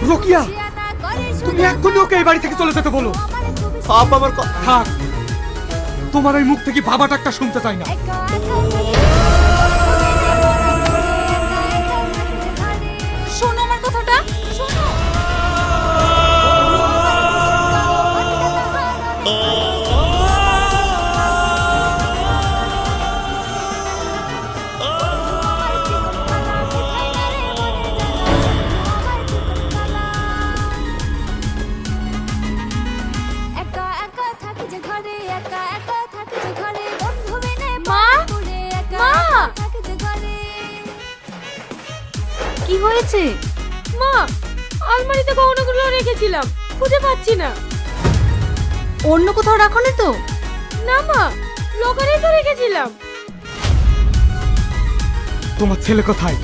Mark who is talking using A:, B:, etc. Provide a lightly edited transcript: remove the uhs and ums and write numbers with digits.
A: রোকিয়া, তুমি এক্ষুনি ওকে এই বাড়ি থেকে চলে যেতে বলো।
B: আব্বা আমার
A: থাক, তোমার ওই মুখ থেকে বাবা ডাকটা শুনতে চাই না।
C: শোনো আমার কথাটা, শোনো। কি হয়েছে মা? আলমারিতে গহনাগুলো রেখেছিলাম, খুঁজে পাচ্ছি না। অন্য কোথাও রাখো না তো? না মা, লকারেই তো রেখেছিলাম।
A: তোমার ছেলে কোথায়?